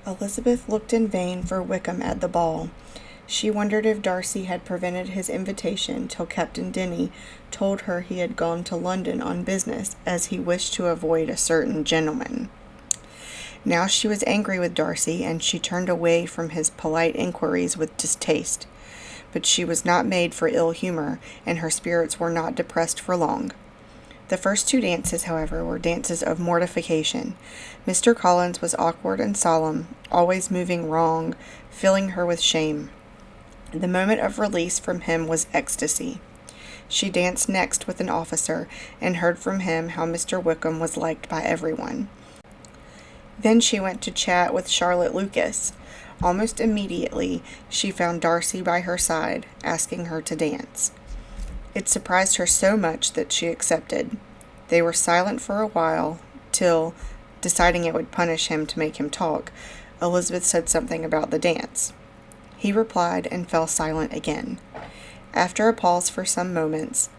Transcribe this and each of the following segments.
Elizabeth looked in vain for Wickham at the ball. She wondered if Darcy had prevented his invitation till Captain Denny told her he had gone to London on business, as he wished to avoid a certain gentleman. Now she was angry with Darcy, and she turned away from his polite inquiries with distaste. But she was not made for ill humor, and her spirits were not depressed for long. The first two dances, however, were dances of mortification. Mr. Collins was awkward and solemn, always moving wrong, filling her with shame. The moment of release from him was ecstasy. She danced next with an officer, and heard from him how Mr. Wickham was liked by everyone. Then she went to chat with Charlotte Lucas. Almost immediately, she found Darcy by her side, asking her to dance. It surprised her so much that she accepted. They were silent for a while, till, deciding it would punish him to make him talk, Elizabeth said something about the dance. He replied and fell silent again. After a pause for some moments,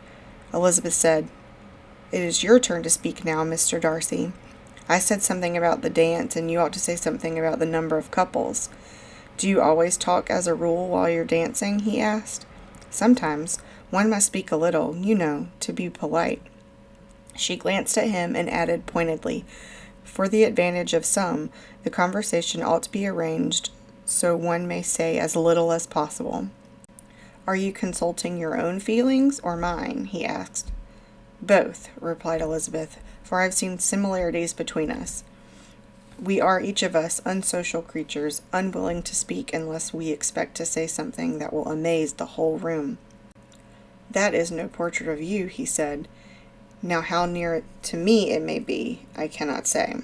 Elizabeth said, "It is your turn to speak now, Mr. Darcy. I said something about the dance, and you ought to say something about the number of couples. Do you always talk as a rule while you're dancing?" he asked. "Sometimes. One must speak a little, you know, to be polite." She glanced at him and added pointedly, "For the advantage of some, the conversation ought to be arranged so one may say as little as possible." "Are you consulting your own feelings or mine?" he asked. "Both," replied Elizabeth, "for I've seen similarities between us. We are each of us unsocial creatures, unwilling to speak unless we expect to say something that will amaze the whole room." "That is no portrait of you," he said. "Now how near to me it may be, I cannot say."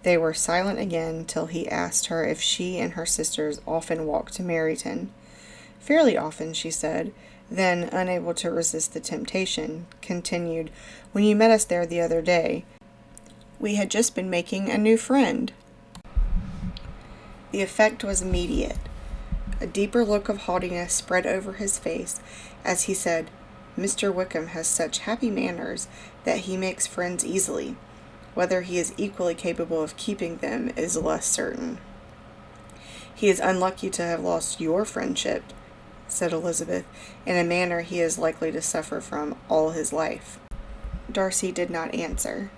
They were silent again till he asked her if she and her sisters often walked to Meryton. "Fairly often," she said. Then, unable to resist the temptation, continued, "When you met us there the other day, we had just been making a new friend." The effect was immediate. A deeper look of haughtiness spread over his face as he said, "Mr. Wickham has such happy manners that he makes friends easily. Whether he is equally capable of keeping them is less certain." "He is unlucky to have lost your friendship," said Elizabeth, "in a manner he is likely to suffer from all his life." Darcy did not answer.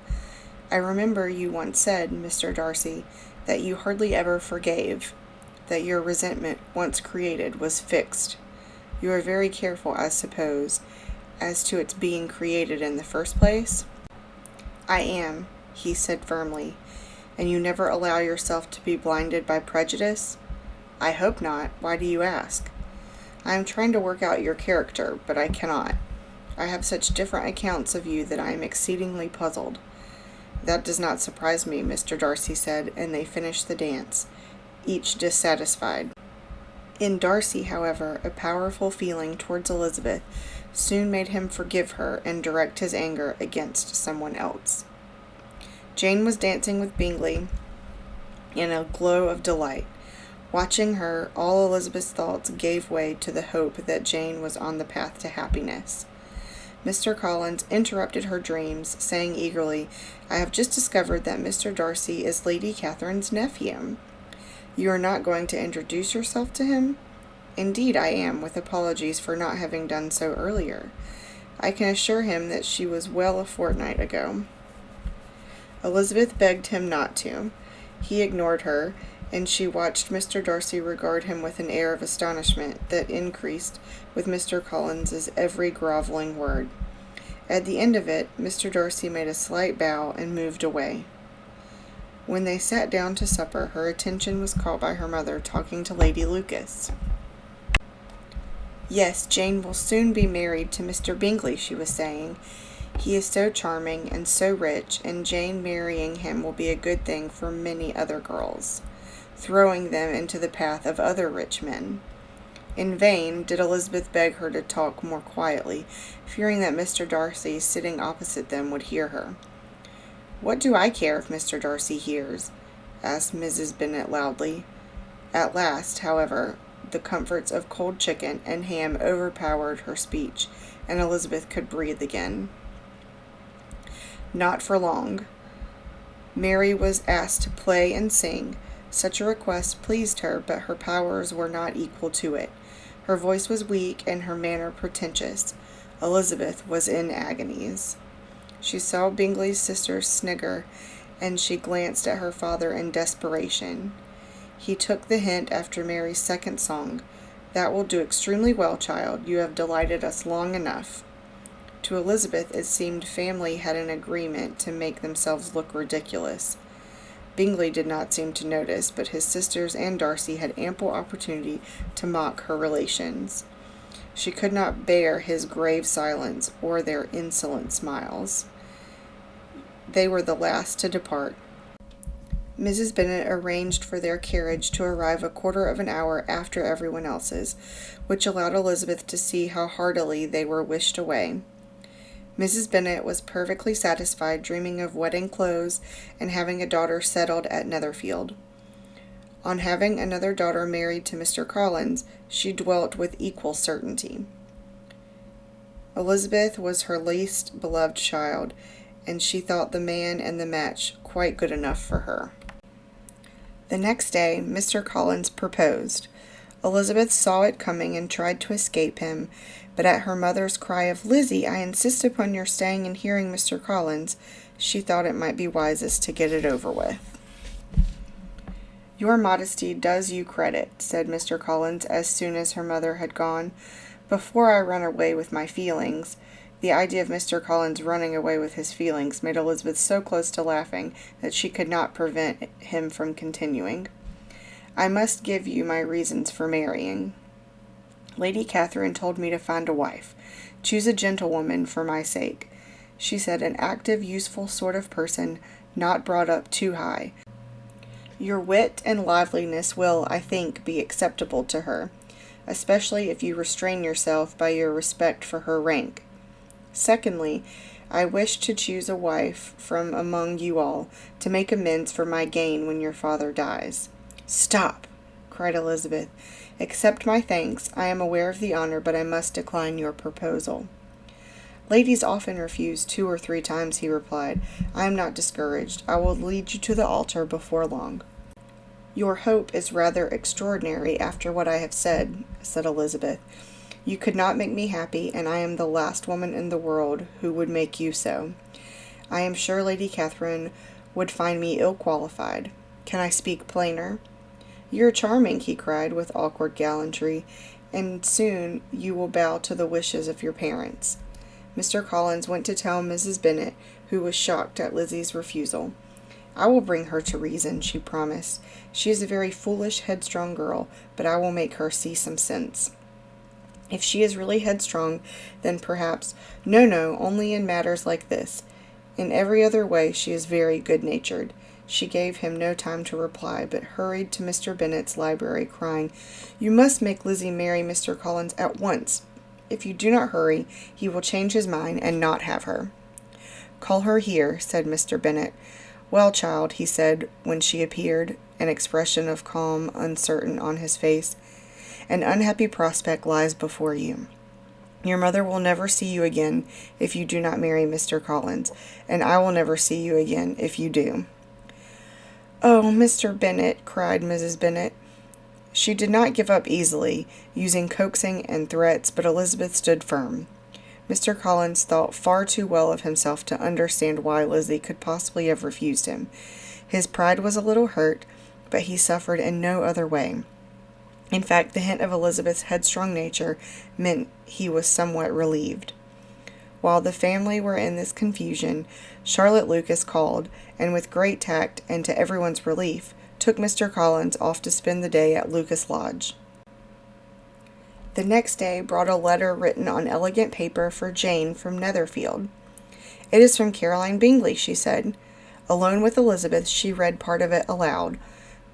"I remember you once said, Mr. Darcy, that you hardly ever forgave, that your resentment, once created, was fixed. You are very careful, I suppose, as to its being created in the first place?" "I am," he said firmly. "And you never allow yourself to be blinded by prejudice?" "I hope not. Why do you ask?" "I am trying to work out your character, but I cannot. I have such different accounts of you that I am exceedingly puzzled." "That does not surprise me," Mr. Darcy said, and they finished the dance, each dissatisfied. In Darcy, however, a powerful feeling towards Elizabeth soon made him forgive her and direct his anger against someone else. Jane was dancing with Bingley in a glow of delight. Watching her, all Elizabeth's thoughts gave way to the hope that Jane was on the path to happiness. Mr. Collins interrupted her dreams, saying eagerly, "I have just discovered that Mr. Darcy is Lady Catherine's nephew. You are not going to introduce yourself to him?" "Indeed I am, with apologies for not having done so earlier. I can assure him that she was well a fortnight ago." Elizabeth begged him not to. He ignored her, and she watched Mr. Darcy regard him with an air of astonishment that increased with Mr. Collins's every groveling word. At the end of it, Mr. Darcy made a slight bow and moved away. When they sat down to supper, her attention was caught by her mother talking to Lady Lucas. "Yes, Jane will soon be married to Mr. Bingley," she was saying. "He is so charming and so rich, and Jane marrying him will be a good thing for many other girls, throwing them into the path of other rich men." In vain did Elizabeth beg her to talk more quietly, fearing that Mr. Darcy, sitting opposite them, would hear her. "What do I care if Mr. Darcy hears?" asked Mrs. Bennet loudly. At last, however, the comforts of cold chicken and ham overpowered her speech, and Elizabeth could breathe again. Not for long. Mary was asked to play and sing, Such a request pleased her, but her powers were not equal to it. Her voice was weak and her manner pretentious. Elizabeth was in agonies. She saw Bingley's sister snigger, and she glanced at her father in desperation. He took the hint after Mary's second song. "That will do extremely well, child. You have delighted us long enough." To Elizabeth it seemed family had an agreement to make themselves look ridiculous. Bingley did not seem to notice, but his sisters and Darcy had ample opportunity to mock her relations. She could not bear his grave silence or their insolent smiles. They were the last to depart. Mrs. Bennet arranged for their carriage to arrive a quarter of an hour after everyone else's, which allowed Elizabeth to see how heartily they were wished away. Mrs. Bennet was perfectly satisfied, dreaming of wedding clothes and having a daughter settled at Netherfield. On having another daughter married to Mr. Collins, she dwelt with equal certainty. Elizabeth was her least beloved child, and she thought the man and the match quite good enough for her. The next day, Mr. Collins proposed. Elizabeth saw it coming and tried to escape him, but at her mother's cry of, "Lizzie, I insist upon your staying and hearing Mr. Collins," she thought it might be wisest to get it over with. "Your modesty does you credit," said Mr. Collins as soon as her mother had gone. "Before I run away with my feelings—" The idea of Mr. Collins running away with his feelings made Elizabeth so close to laughing that she could not prevent him from continuing. "I must give you my reasons for marrying. Lady Catherine told me to find a wife. Choose a gentlewoman for my sake. She said an active, useful sort of person, not brought up too high. Your wit and liveliness will, I think, be acceptable to her, especially if you restrain yourself by your respect for her rank. Secondly, I wish to choose a wife from among you all, to make amends for my gain when your father dies." "Stop!" cried Elizabeth. "Accept my thanks. I am aware of the honor, but I must decline your proposal." "Ladies often refuse 2 or 3 times," he replied. "I am not discouraged. I will lead you to the altar before long." "Your hope is rather extraordinary after what I have said," said Elizabeth. "You could not make me happy, and I am the last woman in the world who would make you so. I am sure Lady Catherine would find me ill qualified. Can I speak plainer?" "You're charming," he cried with awkward gallantry, "and soon you will bow to the wishes of your parents." Mr. Collins went to tell Mrs. Bennet, who was shocked at Lizzie's refusal. "I will bring her to reason," she promised. "She is a very foolish, headstrong girl, but I will make her see some sense. If she is really headstrong, then perhaps—" No, only in matters like this. In every other way she is very good-natured." She gave him no time to reply, but hurried to Mr. Bennet's library, crying, "You must make Lizzie marry Mr. Collins at once. If you do not hurry, he will change his mind and not have her." "Call her here," said Mr. Bennet. "Well, child," he said when she appeared, an expression of calm, uncertain on his face, "an unhappy prospect lies before you. Your mother will never see you again if you do not marry Mr. Collins, and I will never see you again if you do." "Oh, Mr. Bennet," cried Mrs. Bennet. She did not give up easily, using coaxing and threats, but Elizabeth stood firm. Mr. Collins thought far too well of himself to understand why Lizzie could possibly have refused him. His pride was a little hurt, but he suffered in no other way. In fact, the hint of Elizabeth's headstrong nature meant he was somewhat relieved. While the family were in this confusion, Charlotte Lucas called, and with great tact, and to everyone's relief, took Mr. Collins off to spend the day at Lucas Lodge. The next day brought a letter written on elegant paper for Jane from Netherfield. "It is from Caroline Bingley," she said. Alone with Elizabeth, she read part of it aloud.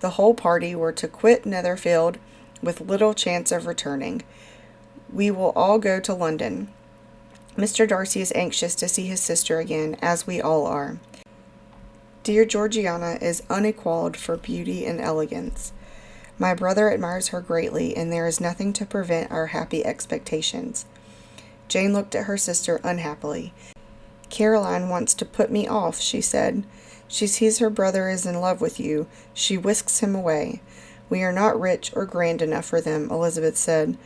The whole party were to quit Netherfield with little chance of returning. "We will all go to London. Mr. Darcy is anxious to see his sister again, as we all are. Dear Georgiana is unequalled for beauty and elegance. My brother admires her greatly, and there is nothing to prevent our happy expectations." Jane looked at her sister unhappily. "Caroline wants to put me off," she said. She sees her brother is in love with you. She whisks him away. We are not rich or grand enough for them, Elizabeth said.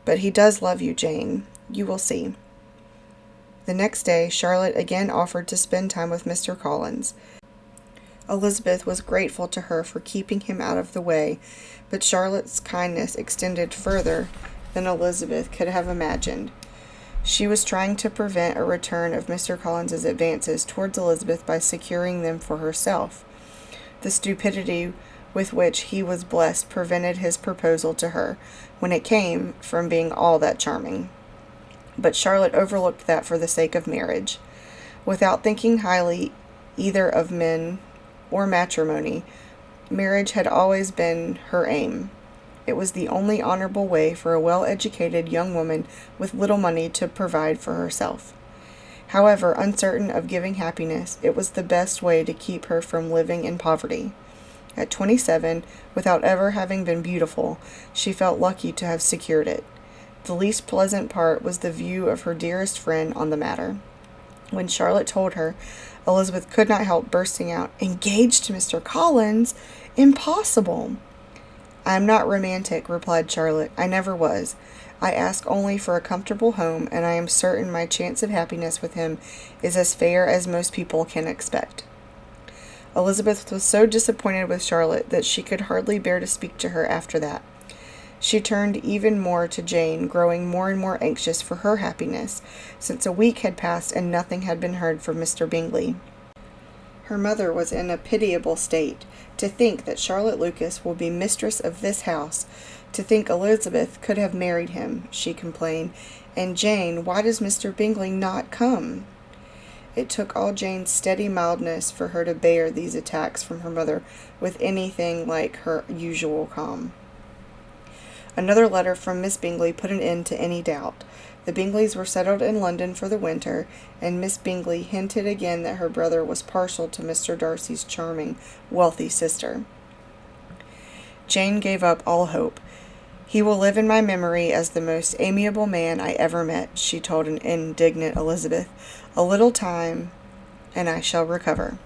But he does love you, Jane. You will see. The next day, Charlotte again offered to spend time with Mr. Collins. Elizabeth was grateful to her for keeping him out of the way, but Charlotte's kindness extended further than Elizabeth could have imagined. She was trying to prevent a return of Mr. Collins's advances towards Elizabeth by securing them for herself. The stupidity with which he was blessed prevented his proposal to her, when it came, from being all that charming. But Charlotte overlooked that for the sake of marriage. Without thinking highly either of men or matrimony, marriage had always been her aim. It was the only honorable way for a well-educated young woman with little money to provide for herself. However uncertain of giving happiness, it was the best way to keep her from living in poverty. At 27, without ever having been beautiful, she felt lucky to have secured it. The least pleasant part was the view of her dearest friend on the matter. When Charlotte told her, Elizabeth could not help bursting out, "Engaged to Mr. Collins? Impossible!" "I am not romantic," replied Charlotte. "I never was. I ask only for a comfortable home, and I am certain my chance of happiness with him is as fair as most people can expect." Elizabeth was so disappointed with Charlotte that she could hardly bear to speak to her after that. She turned even more to Jane, growing more and more anxious for her happiness, since a week had passed and nothing had been heard from Mr. Bingley. Her mother was in a pitiable state. To think that Charlotte Lucas will be mistress of this house, to think Elizabeth could have married him, she complained, and Jane, why does Mr. Bingley not come? It took all Jane's steady mildness for her to bear these attacks from her mother with anything like her usual calm. Another letter from Miss Bingley put an end to any doubt. The Bingleys were settled in London for the winter, and Miss Bingley hinted again that her brother was partial to Mr. Darcy's charming, wealthy sister. Jane gave up all hope. "He will live in my memory as the most amiable man I ever met," she told an indignant Elizabeth. "A little time, and I shall recover."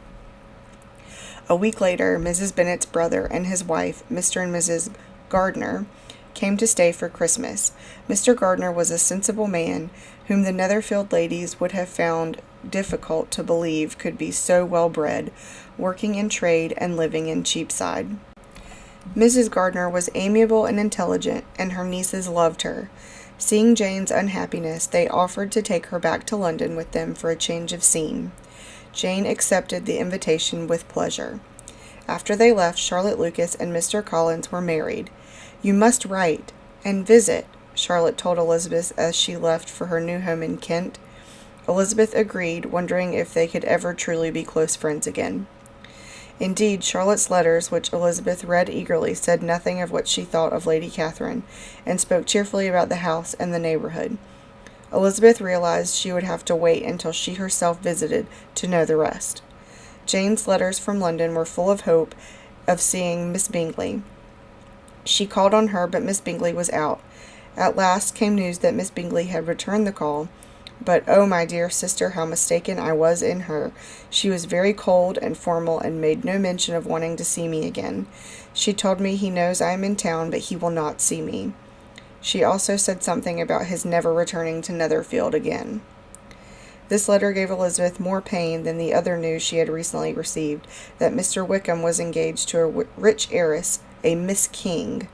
A week later, Mrs. Bennet's brother and his wife, Mr. and Mrs. Gardiner, came to stay for Christmas. Mr. Gardiner was a sensible man, whom the Netherfield ladies would have found difficult to believe could be so well bred, working in trade and living in Cheapside. Mrs. Gardiner was amiable and intelligent, and her nieces loved her. Seeing Jane's unhappiness, they offered to take her back to London with them for a change of scene. Jane accepted the invitation with pleasure. After they left, Charlotte Lucas and Mr. Collins were married. "You must write and visit," Charlotte told Elizabeth as she left for her new home in Kent. Elizabeth agreed, wondering if they could ever truly be close friends again. Indeed, Charlotte's letters, which Elizabeth read eagerly, said nothing of what she thought of Lady Catherine, and spoke cheerfully about the house and the neighborhood. Elizabeth realized she would have to wait until she herself visited to know the rest. Jane's letters from London were full of hope of seeing Miss Bingley. She called on her, but Miss Bingley was out. At last came news that Miss Bingley had returned the call, but oh, my dear sister, how mistaken I was in her. She was very cold and formal, and made no mention of wanting to see me again. She told me he knows I am in town, but he will not see me. She also said something about his never returning to Netherfield again. This letter gave Elizabeth more pain than the other news she had recently received, that Mr. Wickham was engaged to a rich heiress, a Miss King.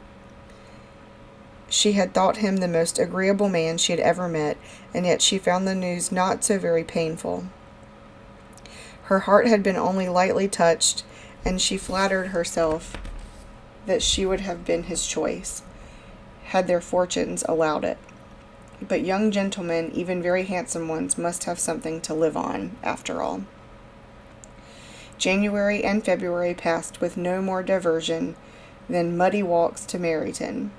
She had thought him the most agreeable man she had ever met, and yet she found the news not so very painful. Her heart had been only lightly touched, and she flattered herself that she would have been his choice, had their fortunes allowed it. But young gentlemen, even very handsome ones, must have something to live on, after all. January and February passed with no more diversion than muddy walks to Meryton.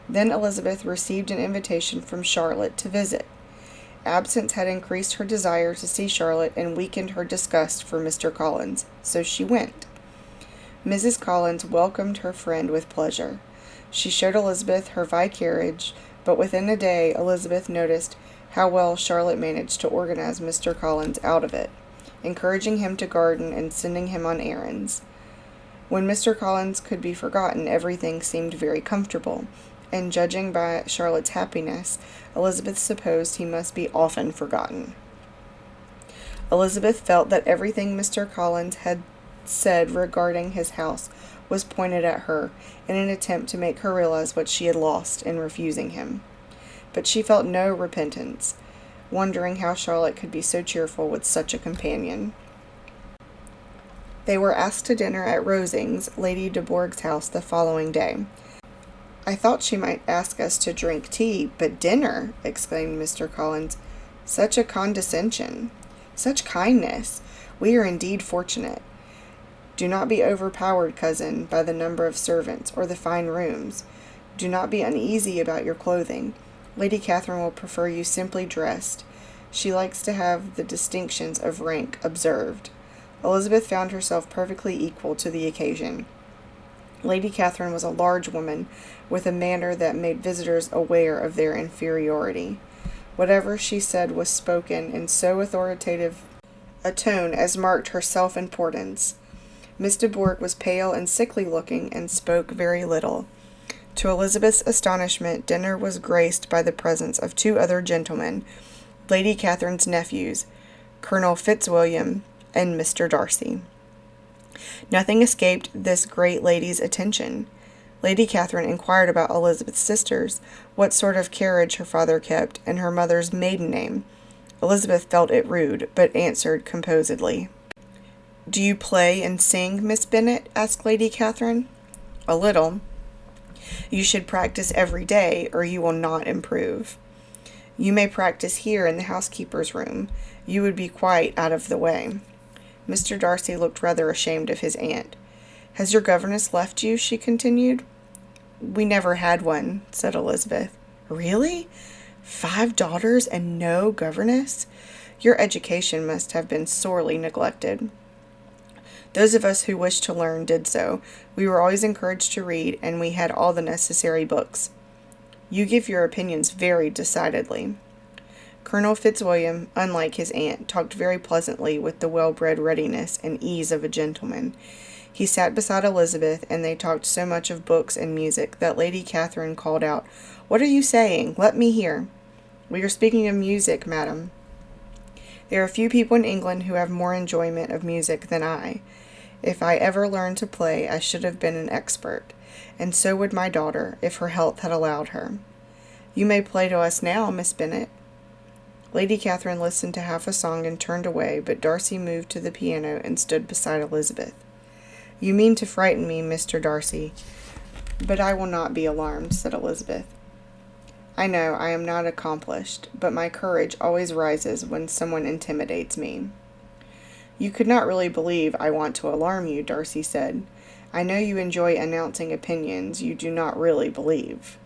Then Elizabeth received an invitation from Charlotte to visit. Absence had increased her desire to see Charlotte and weakened her disgust for Mr. Collins, so she went. Mrs. Collins welcomed her friend with pleasure. She showed Elizabeth her vicarage, but within a day Elizabeth noticed how well Charlotte managed to organize Mr. Collins out of it. encouraging him to garden and sending him on errands. When Mr. Collins could be forgotten, everything seemed very comfortable, and judging by Charlotte's happiness, Elizabeth supposed he must be often forgotten. Elizabeth felt that everything Mr. Collins had said regarding his house was pointed at her in an attempt to make her realize what she had lost in refusing him. But she felt no repentance, wondering how Charlotte could be so cheerful with such a companion. They were asked to dinner at Rosings, Lady de Bourgh's house, the following day. "I thought she might ask us to drink tea, but dinner!" exclaimed Mr. Collins. "Such a condescension! Such kindness! We are indeed fortunate. Do not be overpowered, cousin, by the number of servants, or the fine rooms. Do not be uneasy about your clothing. Lady Catherine will prefer you simply dressed. She likes to have the distinctions of rank observed." Elizabeth found herself perfectly equal to the occasion. Lady Catherine was a large woman, with a manner that made visitors aware of their inferiority. Whatever she said was spoken in so authoritative a tone as marked her self-importance. Miss de Bourgh was pale and sickly-looking, and spoke very little. To Elizabeth's astonishment, dinner was graced by the presence of two other gentlemen, Lady Catherine's nephews, Colonel Fitzwilliam and Mr. Darcy. Nothing escaped this great lady's attention. Lady Catherine inquired about Elizabeth's sisters, what sort of carriage her father kept, and her mother's maiden name. Elizabeth felt it rude, but answered composedly. "Do you play and sing, Miss Bennet?" asked Lady Catherine. "A little." "You should practice every day, or you will not improve." "You may practice here in the housekeeper's room. You would be quite out of the way." Mr. Darcy looked rather ashamed of his aunt. "Has your governess left you?" she continued. "We never had one," said Elizabeth. "Really? 5 daughters and no governess? Your education must have been sorely neglected." "Those of us who wished to learn did so. We were always encouraged to read, and we had all the necessary books." "You give your opinions very decidedly." Colonel Fitzwilliam, unlike his aunt, talked very pleasantly with the well-bred readiness and ease of a gentleman. He sat beside Elizabeth, and they talked so much of books and music that Lady Catherine called out, "What are you saying? Let me hear." "We are speaking of music, madam. There are few people in England who have more enjoyment of music than I. If I ever learned to play, I should have been an expert, and so would my daughter, if her health had allowed her." "You may play to us now, Miss Bennet." Lady Catherine listened to half a song and turned away, but Darcy moved to the piano and stood beside Elizabeth. "You mean to frighten me, Mr. Darcy, but I will not be alarmed," said Elizabeth. "I know I am not accomplished, but my courage always rises when someone intimidates me." "You could not really believe I want to alarm you," Darcy said. "I know you enjoy announcing opinions you do not really believe."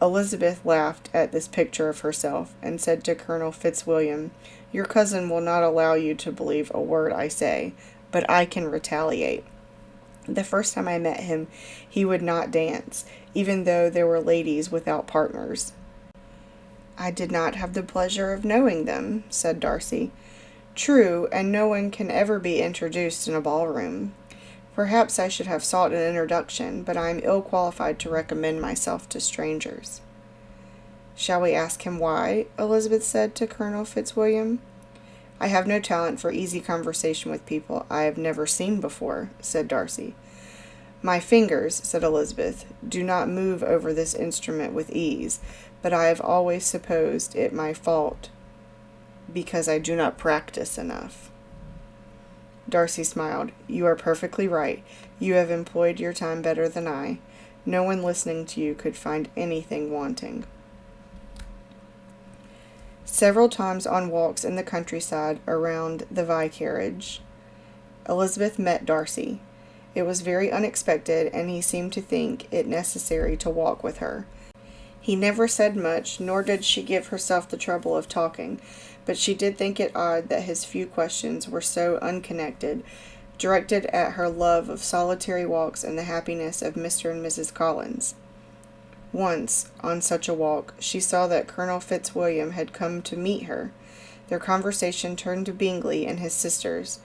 Elizabeth laughed at this picture of herself, and said to Colonel Fitzwilliam, "Your cousin will not allow you to believe a word I say, but I can retaliate. The first time I met him, he would not dance, even though there were ladies without partners." "I did not have the pleasure of knowing them," said Darcy. "True, and no one can ever be introduced in a ballroom. Perhaps I should have sought an introduction, but I am ill qualified to recommend myself to strangers." "Shall we ask him why?" Elizabeth said to Colonel Fitzwilliam. "I have no talent for easy conversation with people I have never seen before," said Darcy. "My fingers," said Elizabeth, "do not move over this instrument with ease, but I have always supposed it my fault because I do not practice enough." Darcy smiled. "You are perfectly right. You have employed your time better than I. No one listening to you could find anything wanting." Several times on walks in the countryside around the vicarage, Elizabeth met Darcy. It was very unexpected, and he seemed to think it necessary to walk with her. He never said much, nor did she give herself the trouble of talking, but she did think it odd that his few questions were so unconnected, directed at her love of solitary walks and the happiness of Mr. and Mrs. Collins. Once, on such a walk, she saw that Colonel Fitzwilliam had come to meet her. Their conversation turned to Bingley and his sisters.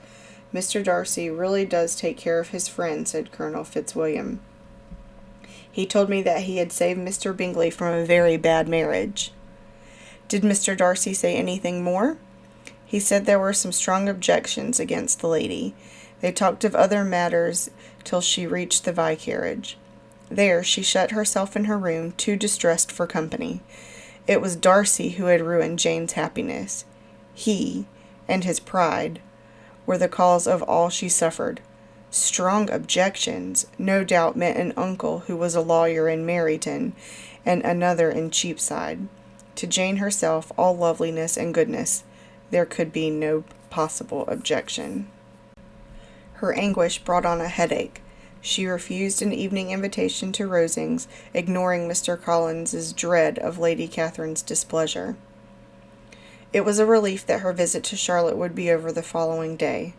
"Mr. Darcy really does take care of his friend," said Colonel Fitzwilliam. "He told me that he had saved Mr. Bingley from a very bad marriage." "Did Mr. Darcy say anything more?" "He said there were some strong objections against the lady. They talked of other matters till she reached the vicarage. There she shut herself in her room, too distressed for company. It was Darcy who had ruined Jane's happiness. He, and his pride, were the cause of all she suffered. Strong objections no doubt meant an uncle who was a lawyer in Meryton, and another in Cheapside. To Jane herself, all loveliness and goodness, there could be no possible objection." Her anguish brought on a headache. She refused an evening invitation to Rosings, ignoring Mr. Collins's dread of Lady Catherine's displeasure. It was a relief that her visit to Charlotte would be over the following day.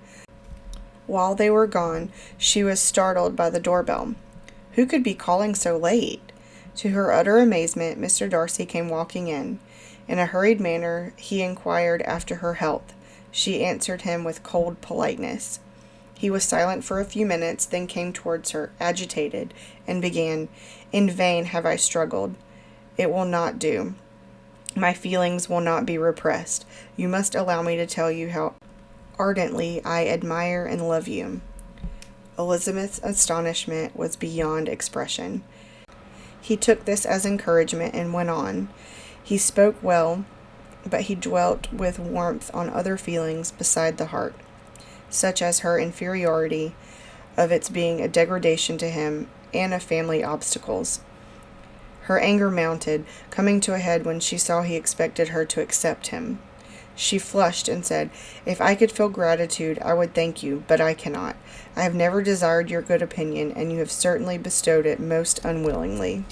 While they were gone, she was startled by the doorbell. Who could be calling so late? To her utter amazement, Mr. Darcy came walking in. In a hurried manner, he inquired after her health. She answered him with cold politeness. He was silent for a few minutes, then came towards her, agitated, and began, "In vain have I struggled. It will not do. My feelings will not be repressed. You must allow me to tell you how ardently I admire and love you." Elizabeth's astonishment was beyond expression. He took this as encouragement and went on. He spoke well, but he dwelt with warmth on other feelings beside the heart, such as her inferiority, of its being a degradation to him, and of family obstacles. Her anger mounted, coming to a head when she saw he expected her to accept him. She flushed and said, "If I could feel gratitude, I would thank you, but I cannot. I have never desired your good opinion, and you have certainly bestowed it most unwillingly."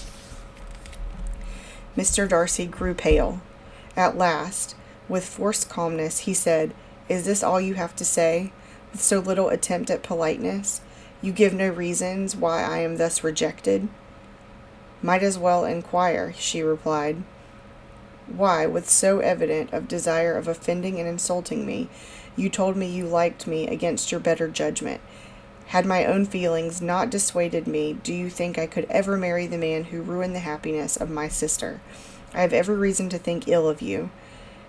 Mr. Darcy grew pale. At last, with forced calmness, he said, "Is this all you have to say? With so little attempt at politeness? You give no reasons why I am thus rejected?" "Might as well inquire," she replied. "Why, with so evident a desire of offending and insulting me, you told me you liked me against your better judgment. Had my own feelings not dissuaded me, do you think I could ever marry the man who ruined the happiness of my sister? I have every reason to think ill of you.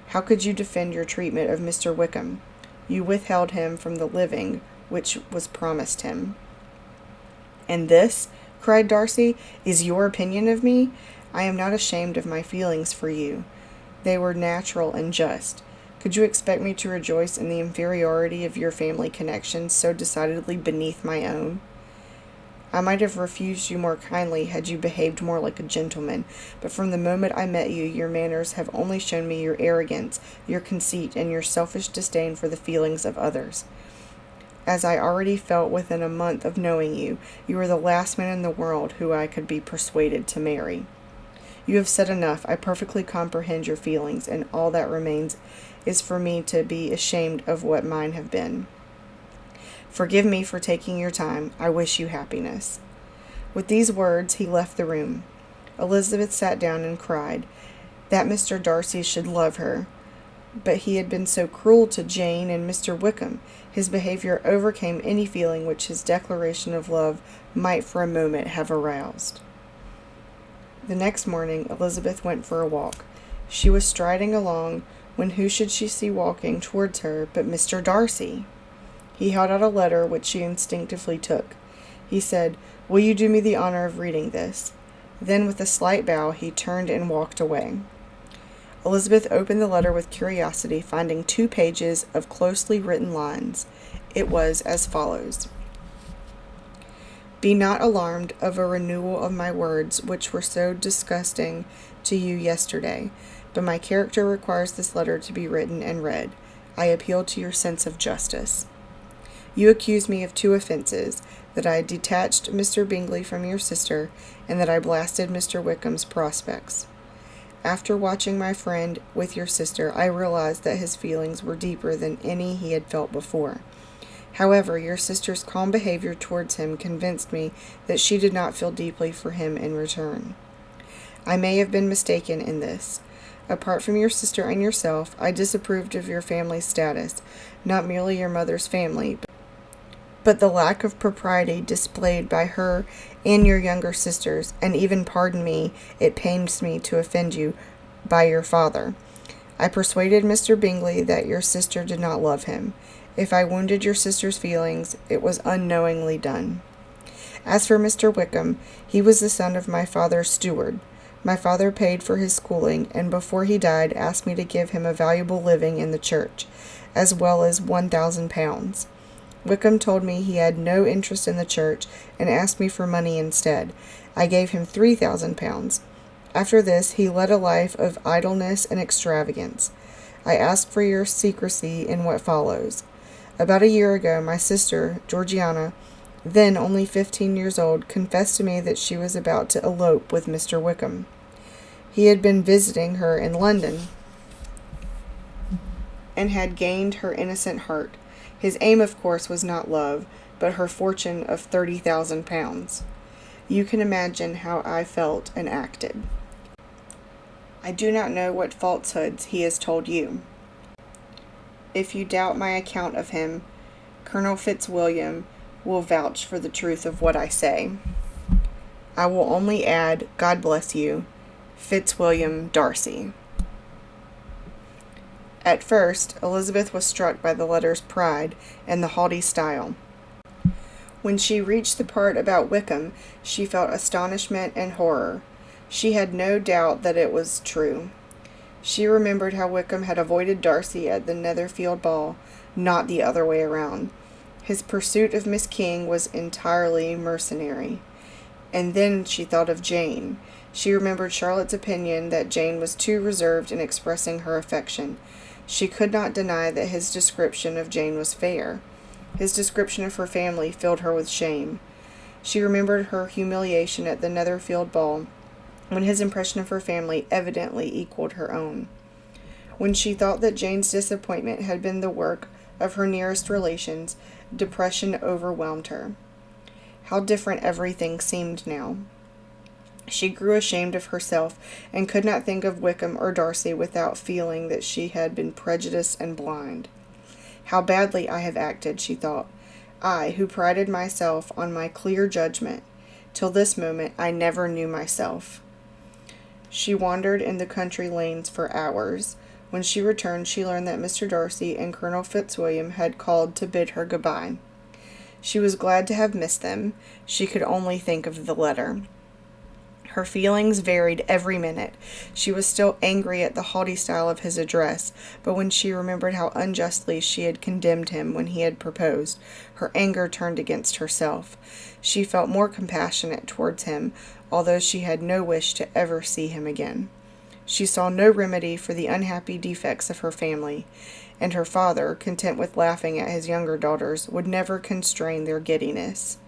How could you defend your treatment of Mr. Wickham? You withheld him from the living which was promised him." "And this," cried Darcy, "is your opinion of me? I am not ashamed of my feelings for you. They were natural and just. Could you expect me to rejoice in the inferiority of your family connections so decidedly beneath my own? I might have refused you more kindly had you behaved more like a gentleman, but from the moment I met you, your manners have only shown me your arrogance, your conceit, and your selfish disdain for the feelings of others. As I already felt within a month of knowing you, you are the last man in the world who I could be persuaded to marry. You have said enough. I perfectly comprehend your feelings, and all that remains is for me to be ashamed of what mine have been. Forgive me for taking your time. I wish you happiness." With these words, he left the room. Elizabeth sat down and cried that Mr. Darcy should love her. But he had been so cruel to Jane and Mr. Wickham. His behavior overcame any feeling which his declaration of love might for a moment have aroused. The next morning, Elizabeth went for a walk. She was striding along when who should she see walking towards her but Mr. Darcy? He held out a letter which she instinctively took. He said, "Will you do me the honor of reading this?" Then, with a slight bow, he turned and walked away. Elizabeth opened the letter with curiosity, finding 2 pages of closely written lines. It was as follows: "Be not alarmed of a renewal of my words, which were so disgusting to you yesterday, but my character requires this letter to be written and read. I appeal to your sense of justice. You accuse me of 2 offenses, that I detached Mr. Bingley from your sister, and that I blasted Mr. Wickham's prospects. After watching my friend with your sister, I realized that his feelings were deeper than any he had felt before. However, your sister's calm behavior towards him convinced me that she did not feel deeply for him in return. I may have been mistaken in this. Apart from your sister and yourself, I disapproved of your family's status, not merely your mother's family, but the lack of propriety displayed by her and your younger sisters, and even, pardon me, it pains me to offend you, by your father. I persuaded Mr. Bingley that your sister did not love him. If I wounded your sister's feelings, it was unknowingly done. As for Mr. Wickham, he was the son of my father's steward. My father paid for his schooling, and before he died asked me to give him a valuable living in the church, as well as £1,000. Wickham told me he had no interest in the church, and asked me for money instead. I gave him £3,000. After this, he led a life of idleness and extravagance. I ask for your secrecy in what follows. About a year ago, my sister, Georgiana, then only 15 years old, confessed to me that she was about to elope with Mr. Wickham. He had been visiting her in London, and had gained her innocent heart. His aim, of course, was not love, but her fortune of £30,000. You can imagine how I felt and acted. I do not know what falsehoods he has told you. If you doubt my account of him, Colonel Fitzwilliam will vouch for the truth of what I say. I will only add, God bless you, Fitzwilliam Darcy. At first, Elizabeth was struck by the letter's pride and the haughty style. When she reached the part about Wickham, she felt astonishment and horror. She had no doubt that it was true. She remembered how Wickham had avoided Darcy at the Netherfield ball, not the other way around. His pursuit of Miss King was entirely mercenary. And then she thought of Jane. She remembered Charlotte's opinion that Jane was too reserved in expressing her affection. She could not deny that his description of Jane was fair. His description of her family filled her with shame. She remembered her humiliation at the Netherfield ball, when his impression of her family evidently equaled her own. When she thought that Jane's disappointment had been the work of her nearest relations, depression overwhelmed her. How different everything seemed now. She grew ashamed of herself, and could not think of Wickham or Darcy without feeling that she had been prejudiced and blind. How badly I have acted, she thought. I, who prided myself on my clear judgment. Till this moment I never knew myself. She wandered in the country lanes for hours. When she returned, she learned that Mr. Darcy and Colonel Fitzwilliam had called to bid her goodbye. She was glad to have missed them. She could only think of the letter. Her feelings varied every minute. She was still angry at the haughty style of his address, but when she remembered how unjustly she had condemned him when he had proposed, her anger turned against herself. She felt more compassionate towards him, although she had no wish to ever see him again. She saw no remedy for the unhappy defects of her family, and her father, content with laughing at his younger daughters, would never constrain their giddiness.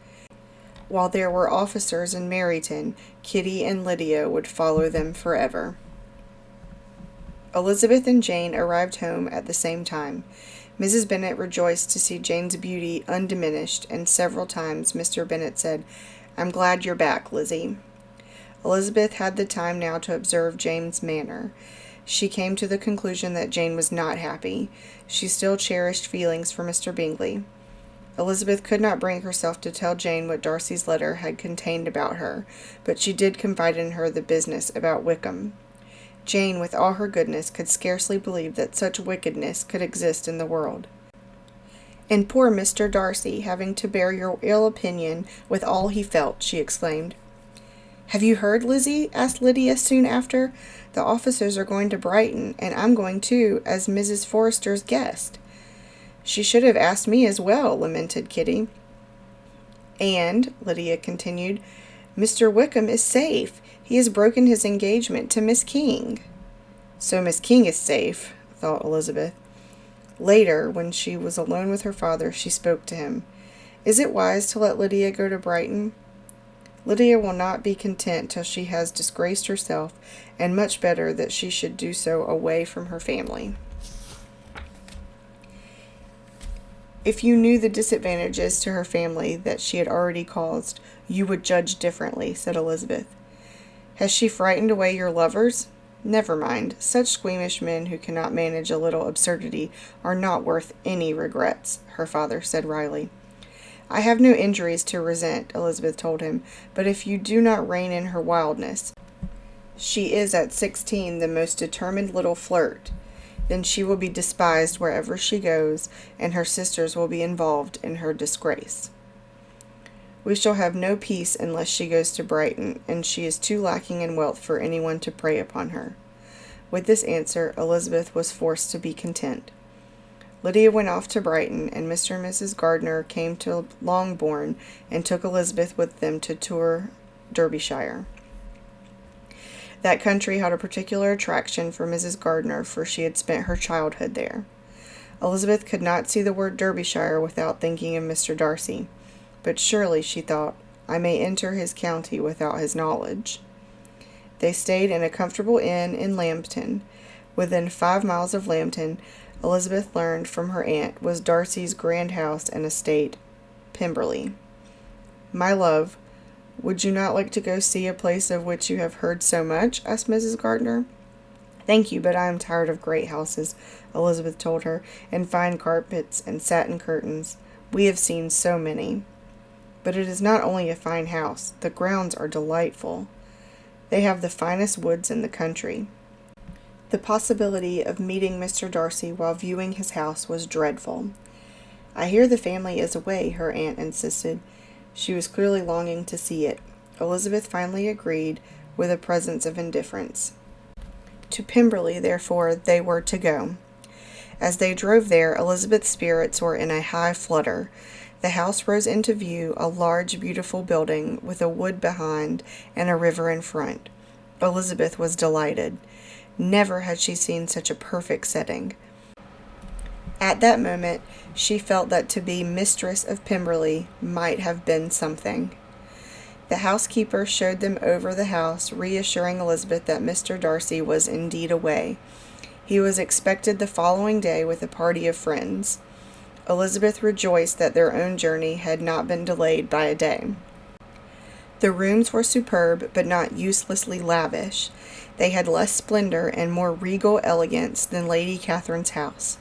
While there were officers in Meryton, Kitty and Lydia would follow them forever. Elizabeth and Jane arrived home at the same time. Mrs. Bennet rejoiced to see Jane's beauty undiminished, and several times Mr. Bennet said, "I'm glad you're back, Lizzie." Elizabeth had the time now to observe Jane's manner. She came to the conclusion that Jane was not happy. She still cherished feelings for Mr. Bingley. Elizabeth could not bring herself to tell Jane what Darcy's letter had contained about her, but she did confide in her the business about Wickham. Jane, with all her goodness, could scarcely believe that such wickedness could exist in the world. "And poor Mr. Darcy having to bear your ill opinion with all he felt," she exclaimed. "Have you heard, Lizzie?" asked Lydia soon after. "The officers are going to Brighton, and I'm going too, as Mrs. Forrester's guest." "She should have asked me as well," lamented Kitty. "And," Lydia continued, "Mr. Wickham is safe. He has broken his engagement to Miss King." "So Miss King is safe," thought Elizabeth. Later, when she was alone with her father, she spoke to him. "Is it wise to let Lydia go to Brighton?" "Lydia will not be content till she has disgraced herself, and much better that she should do so away from her family." "If you knew the disadvantages to her family that she had already caused, you would judge differently," said Elizabeth. "Has she frightened away your lovers?" Never mind. Such squeamish men who cannot manage a little absurdity are not worth any regrets, her father said wryly. I have no injuries to resent, Elizabeth told him, but if you do not rein in her wildness, she is at 16 the most determined little flirt, then she will be despised wherever she goes, and her sisters will be involved in her disgrace. We shall have no peace unless she goes to Brighton, and she is too lacking in wealth for anyone to prey upon her. With this answer, Elizabeth was forced to be content. Lydia went off to Brighton, and Mr. and Mrs. Gardiner came to Longbourn and took Elizabeth with them to tour Derbyshire. That country had a particular attraction for Mrs. Gardiner, for she had spent her childhood there. Elizabeth could not see the word Derbyshire without thinking of Mr. Darcy. But surely, she thought, I may enter his county without his knowledge. They stayed in a comfortable inn in Lambton. Within 5 miles of Lambton, Elizabeth learned from her aunt, was Darcy's grand house and estate, Pemberley. My love, would you not like to go see a place of which you have heard so much? Asked Mrs. Gardiner. Thank you, but I am tired of great houses, Elizabeth told her, and fine carpets and satin curtains. We have seen so many. But it is not only a fine house. The grounds are delightful. They have the finest woods in the country. The possibility of meeting Mr. Darcy while viewing his house was dreadful. I hear the family is away, her aunt insisted. She was clearly longing to see it. Elizabeth finally agreed with a presence of indifference. To Pemberley, therefore, they were to go. As they drove there, Elizabeth's spirits were in a high flutter. The house rose into view, a large, beautiful building with a wood behind and a river in front. Elizabeth was delighted. Never had she seen such a perfect setting. At that moment, she felt that to be mistress of Pemberley might have been something. The housekeeper showed them over the house, reassuring Elizabeth that Mr. Darcy was indeed away. He was expected the following day with a party of friends. Elizabeth rejoiced that their own journey had not been delayed by a day. The rooms were superb, but not uselessly lavish. They had less splendor and more regal elegance than Lady Catherine's house.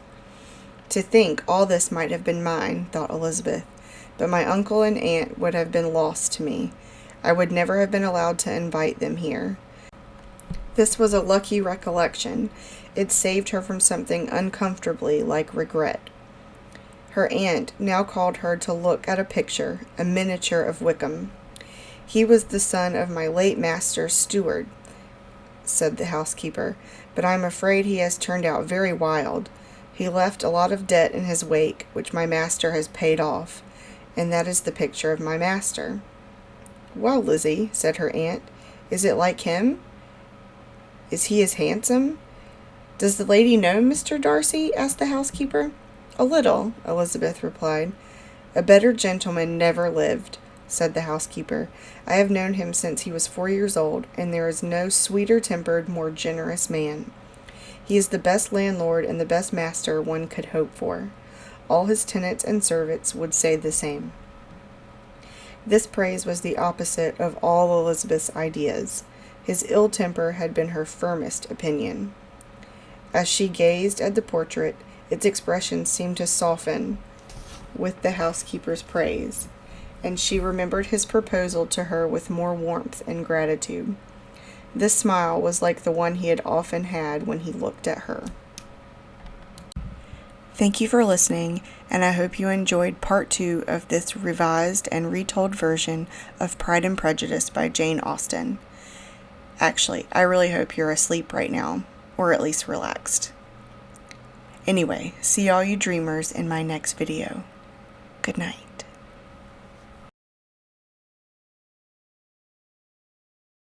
To think all this might have been mine, thought Elizabeth, but my uncle and aunt would have been lost to me. I would never have been allowed to invite them here. This was a lucky recollection. It saved her from something uncomfortably like regret. Her aunt now called her to look at a picture, a miniature of Wickham. He was the son of my late master's steward, said the housekeeper, but I am afraid he has turned out very wild. He left a lot of debt in his wake, which my master has paid off, and that is the picture of my master. Well, Lizzie, said her aunt, is it like him? Is he as handsome? Does the lady know Mr. Darcy? Asked the housekeeper. A little, Elizabeth replied. A better gentleman never lived, said the housekeeper. I have known him since he was 4 years old, and there is no sweeter-tempered, more generous man. He is the best landlord and the best master one could hope for. All his tenants and servants would say the same. This praise was the opposite of all Elizabeth's ideas. His ill temper had been her firmest opinion. As she gazed at the portrait, its expression seemed to soften with the housekeeper's praise, and she remembered his proposal to her with more warmth and gratitude. This smile was like the one he had often had when he looked at her. Thank you for listening, and I hope you enjoyed part 2 of this revised and retold version of Pride and Prejudice by Jane Austen. Actually, I really hope you're asleep right now, or at least relaxed. Anyway, see all you dreamers in my next video. Good night.